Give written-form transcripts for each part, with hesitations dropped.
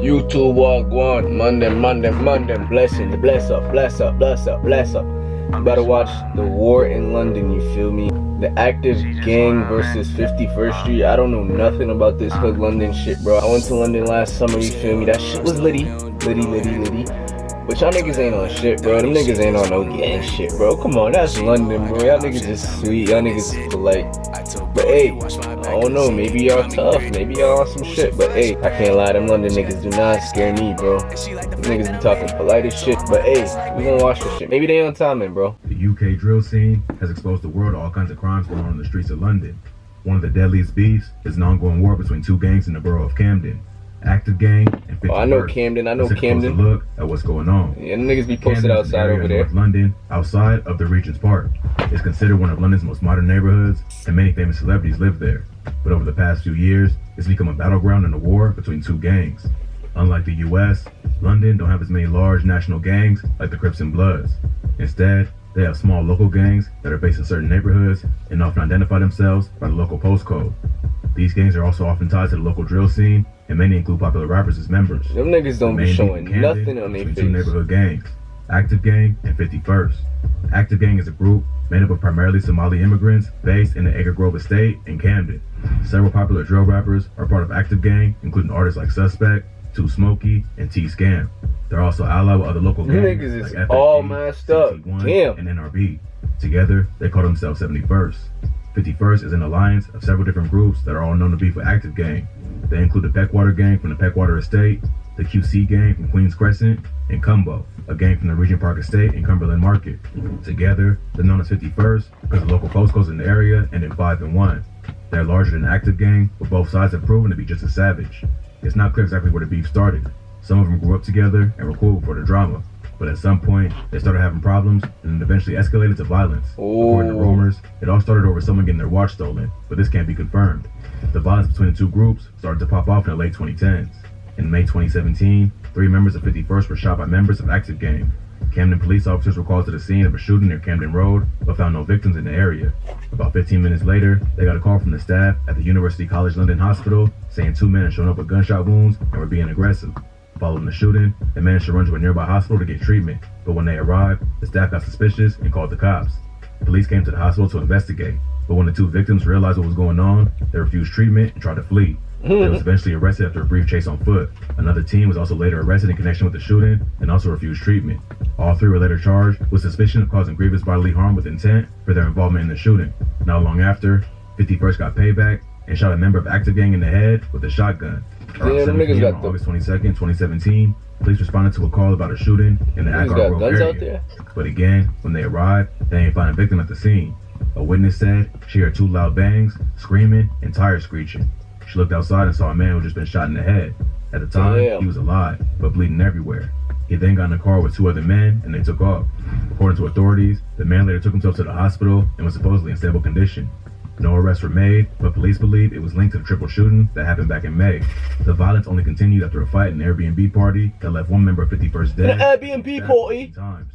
YouTube Wagwan, Monday, blessings, bless up. You better watch the war in London, you feel me? The active gang versus 51st Street. I don't know nothing about this hood London shit, bro. I went to London last summer, you feel me? That shit was litty. But y'all niggas ain't on shit, bro. Them niggas ain't on no gang shit, bro. Come on, that's London, bro. Y'all niggas just sweet. Y'all niggas is polite. But hey, I don't know. Maybe y'all tough. Maybe y'all on some shit. But hey, I can't lie. Them London niggas do not scare me, bro. Them niggas be talking polite as shit. But hey, we gonna watch this shit. Maybe they on timing, bro. The UK drill scene has exposed the world to all kinds of crimes going on in the streets of London. One of the deadliest beefs is an ongoing war between two gangs in the borough of Camden. Active gang and 51st. Oh, I know Camden. Let's take a look at what's going on. Yeah, them niggas be posted Camden outside over there. North London, outside of the Regent's Park. It's considered one of London's most modern neighborhoods, and many famous celebrities live there. But over the past few years, it's become a battleground in a war between two gangs. Unlike the US, London don't have as many large national gangs like the Crips and Bloods. Instead, they have small local gangs that are based in certain neighborhoods and often identify themselves by the local postcode. These gangs are also often tied to the local drill scene, and many include popular rappers as members. Them niggas don't be showing nothing on their face. Two neighborhood gangs, Active Gang and 51st. Active Gang is a group made up of primarily Somali immigrants based in the Acre Grove estate in Camden. Several popular drill rappers are part of Active Gang, including artists like Suspect, Too Smoky, and T-Scam. They're also allied with other local gangs niggas is like FFG, all masked up. Damn. and NRB. Together, they call themselves 71st. 51st is an alliance of several different groups that are all known to be for Active Gang. They include the Peckwater Gang from the Peckwater Estate, the QC Gang from Queens Crescent, and Cumbo, a gang from the Regent Park Estate in Cumberland Market. Together, they're known as 51st because of local postcodes in the area and in 5 and 1. They're larger than Active Gang, but both sides have proven to be just as savage. It's not clear exactly where the beef started. Some of them grew up together and were cool before the drama. But at some point, they started having problems and then eventually escalated to violence. According to rumors, it all started over someone getting their watch stolen, but this can't be confirmed. The violence between the two groups started to pop off in the late 2010s. In May 2017, 3 members of 51st were shot by members of Active Gang. Camden police officers were called to the scene of a shooting near Camden Road, but found no victims in the area. About 15 minutes later, they got a call from the staff at the University College London Hospital saying 2 men had shown up with gunshot wounds and were being aggressive. Following the shooting, they managed to run to a nearby hospital to get treatment, but when they arrived, the staff got suspicious and called the cops. Police came to the hospital to investigate, but when the 2 victims realized what was going on, they refused treatment and tried to flee. They was eventually arrested after a brief chase on foot. Another team was also later arrested in connection with the shooting and also refused treatment. All 3 were later charged with suspicion of causing grievous bodily harm with intent for their involvement in the shooting. Not long after, 51st got payback and shot a member of Active Gang in the head with a shotgun. Around 7 p.m. on August 22nd, 2017, police responded to a call about a shooting in the Agar Grove area. But again, when they arrived, they ain't find a victim at the scene. A witness said she heard 2 loud bangs, screaming, and tires screeching. She looked outside and saw a man who had just been shot in the head. At the time, he was alive, but bleeding everywhere. He then got in a car with 2 other men, and they took off. According to authorities, the man later took himself to the hospital and was supposedly in stable condition. No arrests were made, but police believe it was linked to the triple shooting that happened back in May. The violence only continued after a fight in an Airbnb party that left 1 member of 51st dead. The Airbnb party? Times.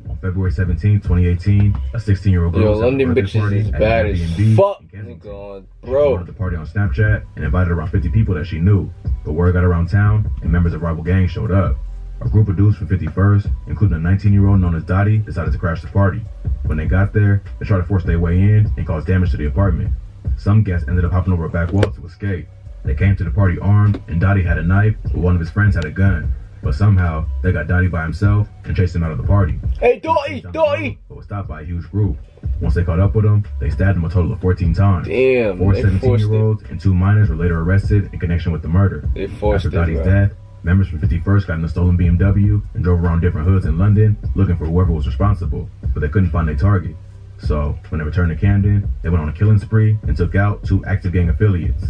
On February 17, 2018, a 16-year-old girl was London at a birthday bitches party is at bad an as Airbnb fuck. in Kensington. God, She bro. ordered the party on Snapchat and invited around 50 people that she knew, but word got around town and members of rival gangs showed up. A group of dudes from 51st, including a 19-year-old known as Dottie, decided to crash the party. When they got there, they tried to force their way in and cause damage to the apartment. Some guests ended up hopping over a back wall to escape. They came to the party armed, and Dottie had a knife, but one of his friends had a gun. But somehow, they got Dottie by himself and chased him out of the party. Hey, Dottie! But was stopped by a huge group. Once they caught up with him, they stabbed him a total of 14 times. Damn, 4 17-year-olds and 2 minors were later arrested in connection with the murder. After Dottie's death, members from 51st got in a stolen BMW and drove around different hoods in London looking for whoever was responsible, but they couldn't find their target. So, when they returned to Camden, they went on a killing spree and took out 2 Active Gang affiliates.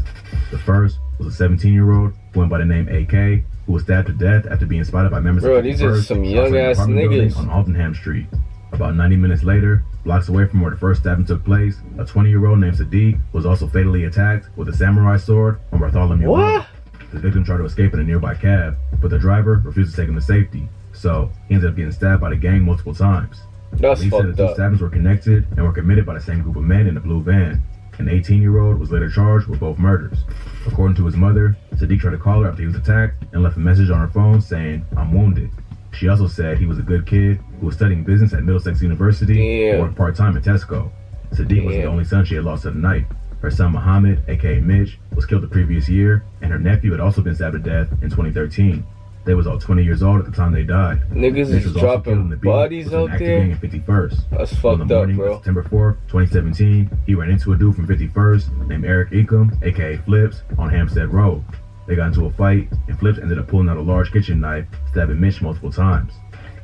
The first was a 17-year-old who went by the name AK, who was stabbed to death after being spotted by members of 51st. These are some young-ass niggas. On Aldenham Street. About 90 minutes later, blocks away from where the first stabbing took place, a 20-year-old named Sadiq was also fatally attacked with a samurai sword on Bartholomew Road. The victim tried to escape in a nearby cab, but the driver refused to take him to safety, so he ended up getting stabbed by the gang multiple times. That's Police said the 2 stabbings were connected and were committed by the same group of men in the blue van. An 18-year-old was later charged with both murders. According to his mother, Sadiq tried to call her after he was attacked and left a message on her phone saying, "I'm wounded." She also said he was a good kid who was studying business at Middlesex University and worked part-time at Tesco. Sadiq was the only son she had lost to the knife. Her son Muhammad, aka Mitch, was killed the previous year, and her nephew had also been stabbed to death in 2013. They was all 20 years old at the time they died. Niggas is dropping bodies out there. Gang in 51st. That's fucked up, bro. September 4th, 2017, he ran into a dude from 51st named Eric Ecom, aka Flips, on Hampstead Road. They got into a fight, and Flips ended up pulling out a large kitchen knife, stabbing Mitch multiple times.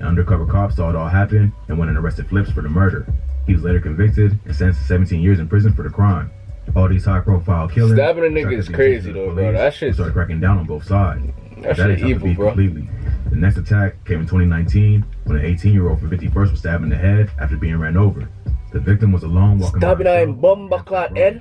An undercover cop saw it all happen and went and arrested Flips for the murder. He was later convicted and sentenced to 17 years in prison for the crime. All these high-profile killings. Stabbing a nigga is crazy, though, bro. That shit started cracking down on both sides. That shit evil, bro. Completely. The next attack came in 2019 when an 18-year-old from 51st was stabbed in the head after being ran over. The victim was alone walking around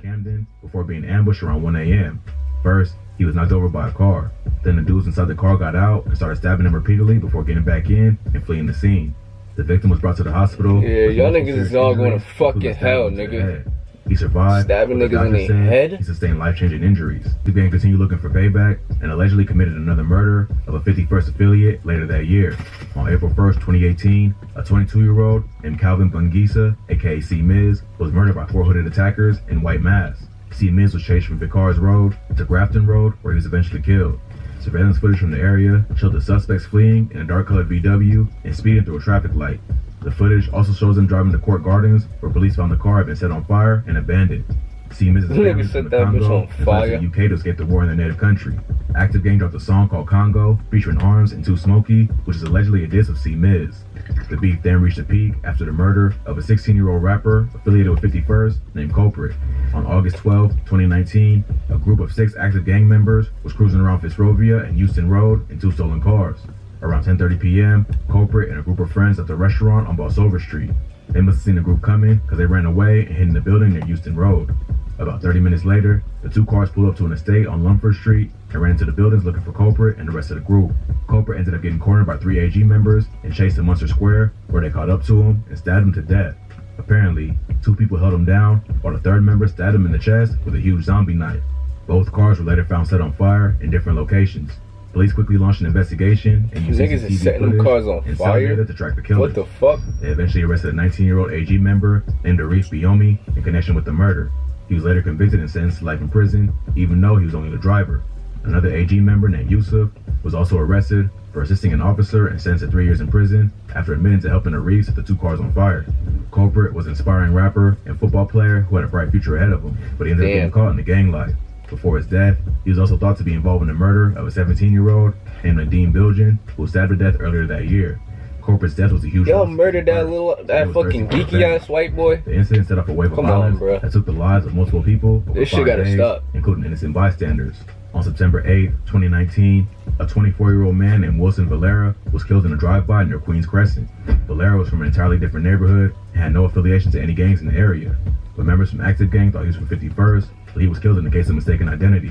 Camden before being ambushed around 1 a.m. First, he was knocked over by a car. Then the dudes inside the car got out and started stabbing him repeatedly before getting back in and fleeing the scene. The victim was brought to the hospital. Yeah, y'all niggas is all going to fucking hell, nigga. He survived. Stabbing niggas in the head. He sustained life-changing injuries. The gang continued looking for payback and allegedly committed another murder of a 51st affiliate later that year. On April 1st, 2018, a 22-year-old named Calvin Bungisa, aka C-Miz, was murdered by 4 hooded attackers in white masks. C-Miz was chased from Vickers Road to Grafton Road, where he was eventually killed. Surveillance footage from the area showed the suspects fleeing in a dark-colored VW and speeding through a traffic light. The footage also shows them driving to Court Gardens, where police found the car had been set on fire and abandoned. C-Miz's family from the Congo and fled to the UK to escape the war in their native country. Active Gang dropped a song called Congo, featuring Arms and Too Smoky, which is allegedly a diss of C-Miz. The beef then reached a peak after the murder of a 16-year-old rapper affiliated with 51st named Culprit. On August 12, 2019, a group of 6 active gang members was cruising around Fitzrovia and Euston Road in 2 stolen cars. Around 10:30 p.m., Culprit and a group of friends left a restaurant on Bolsover Street. They must have seen the group coming because they ran away and hid in the building near Euston Road. About 30 minutes later, the 2 cars pulled up to an estate on Lumford Street and ran into the buildings looking for Culprit and the rest of the group. Culprit ended up getting cornered by 3 AG members and chased to Munster Square, where they caught up to him and stabbed him to death. Apparently, 2 people held him down, while the 3rd member stabbed him in the chest with a huge zombie knife. Both cars were later found set on fire in different locations. Police quickly launched an investigation and used niggas is setting them cars on fire to track the killer. What the fuck? They eventually arrested a 19-year-old AG member named Arif Biomi in connection with the murder. He was later convicted and sentenced to life in prison, even though he was only the driver. Another AG member named Yusuf was also arrested for assisting an officer and sentenced to 3 years in prison after admitting to helping Arif set the 2 cars on fire. Culprit was an aspiring rapper and football player who had a bright future ahead of him, but he ended up getting caught in the gang life. Before his death, he was also thought to be involved in the murder of a 17-year-old named Nadeem Bilgen, who was stabbed to death earlier that year. Culprit's death was a huge Y'all murdered that fucking geeky-ass white boy? The incident set off a wave of violence that took the lives of multiple people over this shit gotta stop, including innocent bystanders. On September 8, 2019, a 24-year-old man named Wilson Valera was killed in a drive-by near Queens Crescent. Valera was from an entirely different neighborhood and had no affiliation to any gangs in the area. But members from Active Gang thought he was from 51st, but he was killed in the case of mistaken identity.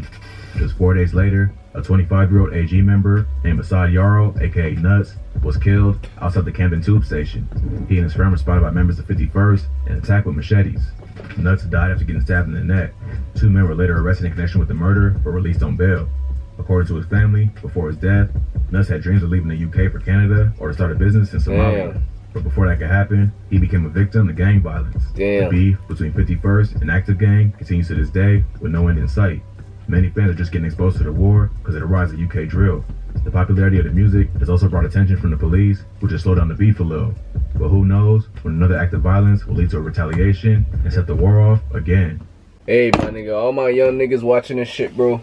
Just 4 days later, a 25-year-old AG member named Asad Yarrow, aka Nuts, was killed outside the Camden Tube Station. He and his friend were spotted by members of 51st and attacked with machetes. Nuts died after getting stabbed in the neck. 2 men were later arrested in connection with the murder, but released on bail. According to his family, before his death, Nuts had dreams of leaving the UK for Canada or to start a business in Somalia. But before that could happen, he became a victim to gang violence. The beef between 51st and Active Gang continues to this day with no end in sight. Many fans are just getting exposed to the war because of the rise of UK drill. The popularity of the music has also brought attention from the police, which has slowed down the beef a little. But who knows when another act of violence will lead to a retaliation and set the war off again. Hey, my nigga, all my young niggas watching this shit, bro.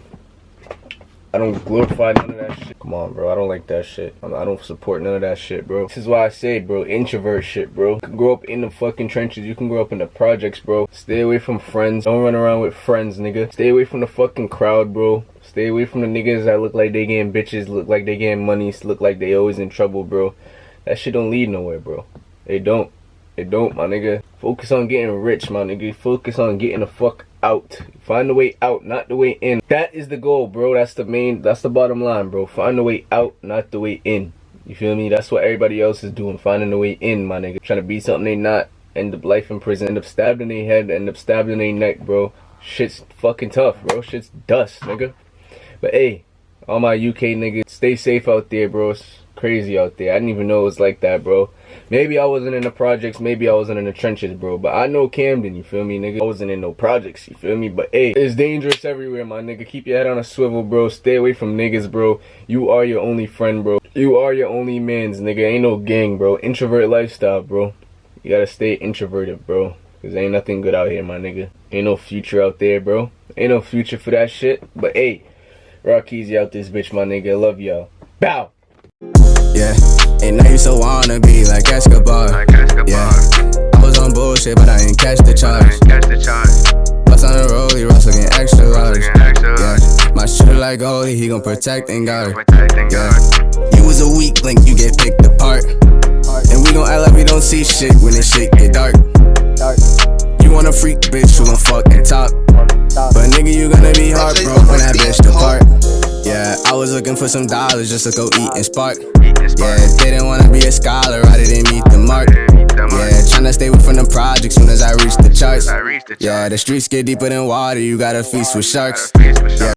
I don't glorify none of that shit. Come on, bro. I don't like that shit. I don't support none of that shit, bro. This is why I say, bro, introvert shit, bro. You can grow up in the fucking trenches. You can grow up in the projects, bro. Stay away from friends. Don't run around with friends, nigga. Stay away from the fucking crowd, bro. Stay away from the niggas that look like they getting bitches, look like they getting money, look like they always in trouble, bro. That shit don't lead nowhere, bro. They don't. It don't, my nigga. Focus on getting rich, my nigga. Focus on getting the fuck out. Find the way out, not the way in. That is the goal, bro. That's the bottom line, bro. Find the way out, not the way in. You feel me? That's what everybody else is doing. Finding the way in, my nigga. Trying to be something they not. End up life in prison. End up stabbed in their head. End up stabbed in their neck, bro. Shit's fucking tough, bro. Shit's dust, nigga. But hey, all my UK niggas, stay safe out there, bro. It's crazy out there. I didn't even know it was like that, bro. Maybe I wasn't in the projects, maybe I wasn't in the trenches, bro. But I know Camden, you feel me, nigga? I wasn't in no projects, you feel me? But hey, it's dangerous everywhere, my nigga. Keep your head on a swivel, bro. Stay away from niggas, bro. You are your only friend, bro. You are your only mans, nigga. Ain't no gang, bro. Introvert lifestyle, bro. You gotta stay introverted, bro. Cause ain't nothing good out here, my nigga. Ain't no future out there, bro. Ain't no future for that shit. But hey, rock Ceezy out this bitch, my nigga. Love y'all. Bow. Yeah, and now you so wanna be like Escobar. Yeah, I was on bullshit, but I ain't catch the charge. Bust on the rollie, Ross looking extra large. Yeah, my shooter like goalie, he gon' protect and guard. Yeah, you was a weak link, you get picked apart. And we gon' act like we don't see shit when this shit get dark. You want a freak bitch who gon' fuck and talk, but nigga you gonna be heartbroken when that bitch depart. Yeah, I was looking for some dollars just to go eat and spark. Yeah, didn't wanna be a scholar, I didn't meet the mark. Yeah, tryna stay away from the project soon as I reach the charts. Yeah, the streets get deeper than water, you gotta feast with sharks. Yeah.